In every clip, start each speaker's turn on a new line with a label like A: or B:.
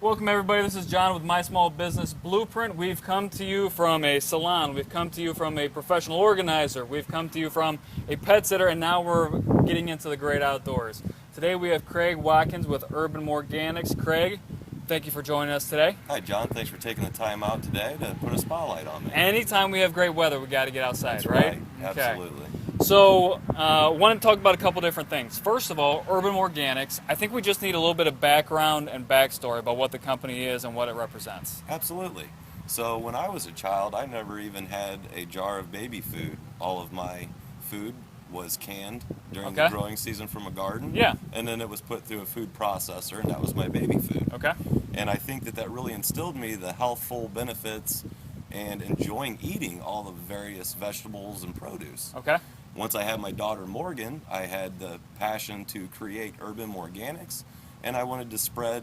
A: Welcome everybody, this is John with My Small Business Blueprint. We've come to you from a salon, we've come to you from a professional organizer, we've come to you from a pet sitter, and now we're getting into the great outdoors. Today we have Craig Watkins with Urban Morganics. Craig, thank you for joining us today.
B: Hi John, thanks for taking the time out today to put a spotlight on me.
A: Anytime we have great weather, we got to get outside,
B: That's
A: right?
B: Okay. Absolutely.
A: So, want to talk about a couple different things. First of all, Urban Morganics. I think we just need a little bit of background and backstory about what the company is and what it represents.
B: Absolutely. So when I was a child, I never even had a jar of baby food. All of my food was canned during the growing season from a garden.
A: Yeah.
B: And then it was put through a food processor, and that was my baby food.
A: Okay.
B: And I think that really instilled me the healthful benefits and enjoying eating all the various vegetables and produce.
A: Okay.
B: Once I had my daughter Morgan, I had the passion to create Urban Morganics, and I wanted to spread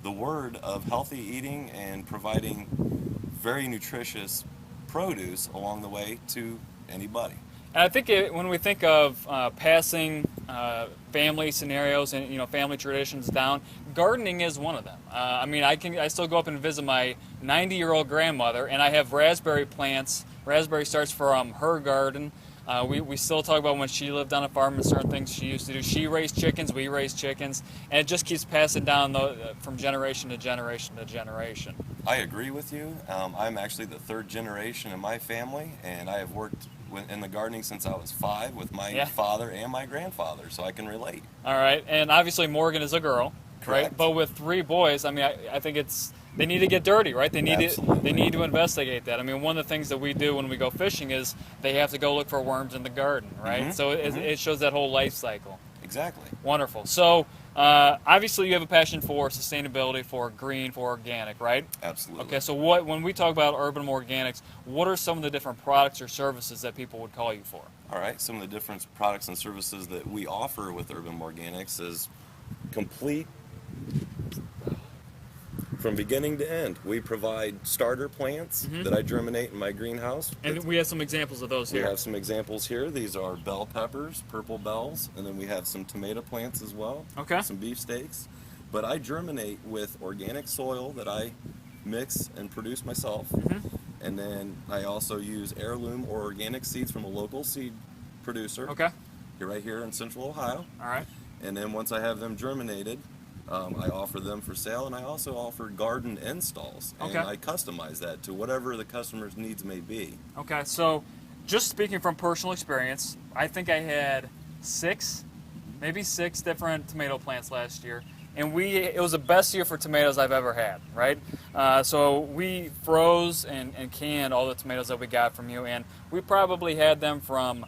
B: the word of healthy eating and providing very nutritious produce along the way to anybody.
A: And I think when we think of passing family scenarios and family traditions down, gardening is one of them. I still go up and visit my 90-year-old grandmother, and I have raspberry plants. Raspberry starts from her garden. We still talk about when she lived on a farm and certain things she used to do. She raised chickens, we raised chickens, and it just keeps passing down from generation to generation to generation.
B: I agree with you. I'm actually the third generation in my family, and I have worked in the gardening since I was 5 with my father and my grandfather, so I can relate.
A: All right, and obviously Morgan is a girl,
B: Correct.
A: Right? But with 3 boys, I think they need to get dirty, right? They need to investigate that. One of the things that we do when we go fishing is they have to go look for worms in the garden, right?
B: Mm-hmm.
A: So it shows that whole life cycle.
B: Exactly.
A: Wonderful. So obviously you have a passion for sustainability, for green, for organic, right?
B: Absolutely.
A: Okay, so when we talk about Urban Morganics, what are some of the different products or services that people would call you for?
B: All right, some of the different products and services that we offer with Urban Morganics is complete from beginning to end. We provide starter plants that I germinate in my greenhouse.
A: And we have some examples of those here.
B: We have some examples here. These are bell peppers, purple bells, and then we have some tomato plants as well.
A: Okay.
B: Some beefsteaks. But I germinate with organic soil that I mix and produce myself. And then I also use heirloom or organic seeds from a local seed producer.
A: Okay.
B: Right here in Central Ohio.
A: All right.
B: And then once I have them germinated, I offer them for sale, and I also offer garden installs, and I customize that to whatever the customer's needs may be.
A: Okay, so just speaking from personal experience, I think I had 6 different tomato plants last year, and it was the best year for tomatoes I've ever had, right? So we froze and canned all the tomatoes that we got from you, and we probably had them from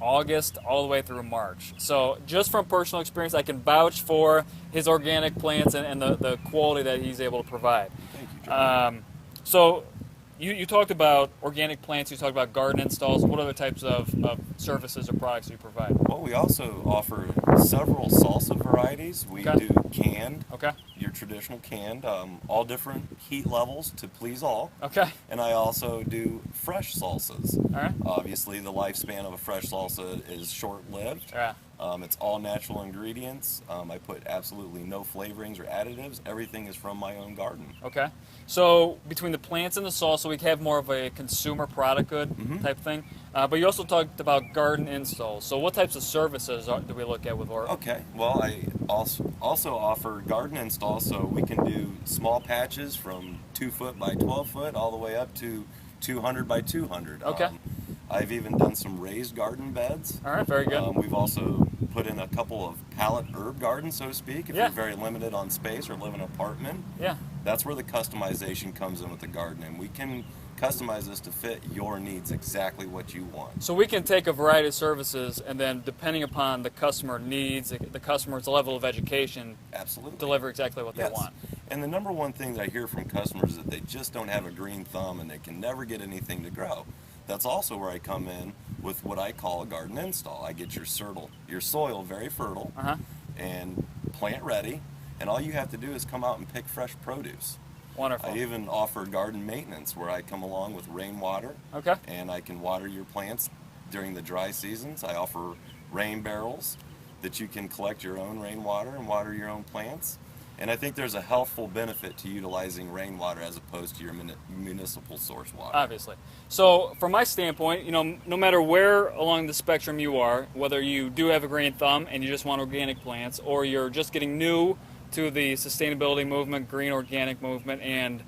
A: August all the way through March. So just from personal experience, I can vouch for his organic plants and the quality that he's able to provide.
B: Thank you, John.
A: So you talked about organic plants, you talked about garden installs. What other types of services or products do you provide?
B: Well, we also offer several salsa varieties. We do canned, your traditional canned, all different heat levels to please all.
A: Okay.
B: And I also do fresh salsas.
A: All right.
B: Obviously, the lifespan of a fresh salsa is short-lived.
A: Yeah.
B: It's all natural ingredients. I put absolutely no flavorings or additives. Everything is from my own garden.
A: Okay. So between the plants and the salsa, we have more of a consumer product good type thing. But you also talked about garden installs. So what types of services do we look at with Urban?
B: Okay. Well, I also offer garden installs, so we can do small patches from 2 foot by 12 foot all the way up to 200 by 200.
A: Okay.
B: I've even done some raised garden beds.
A: All right, very good.
B: We've also put in a couple of pallet herb gardens, so to speak, if you're very limited on space or live in an apartment.
A: Yeah.
B: That's where the customization comes in with the garden, and we can customize this to fit your needs, exactly what you want.
A: So we can take a variety of services, and then depending upon the customer needs, the customer's level of education, deliver exactly what they want.
B: And the number one thing that I hear from customers is that they just don't have a green thumb and they can never get anything to grow. That's also where I come in with what I call a garden install. I get your soil very fertile and plant ready, and all you have to do is come out and pick fresh produce.
A: Wonderful.
B: I even offer garden maintenance where I come along with rainwater, and I can water your plants during the dry seasons. I offer rain barrels that you can collect your own rainwater and water your own plants. And I think there's a healthful benefit to utilizing rainwater as opposed to your municipal source water.
A: Obviously. So from my standpoint, no matter where along the spectrum you are, whether you do have a green thumb and you just want organic plants, or you're just getting new to the sustainability movement, green organic movement, and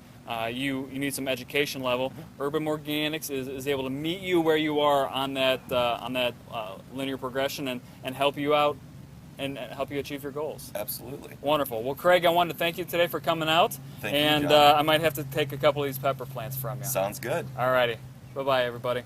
A: you need some education level, Urban Morganics is able to meet you where you are on that linear progression and help you out and help you achieve your goals.
B: Absolutely.
A: Wonderful. Well, Craig, I wanted to thank you today for coming out.
B: Thank you,
A: and
B: John.
A: I might have to take a couple of these pepper plants from you.
B: Sounds good.
A: All righty. Bye-bye, everybody.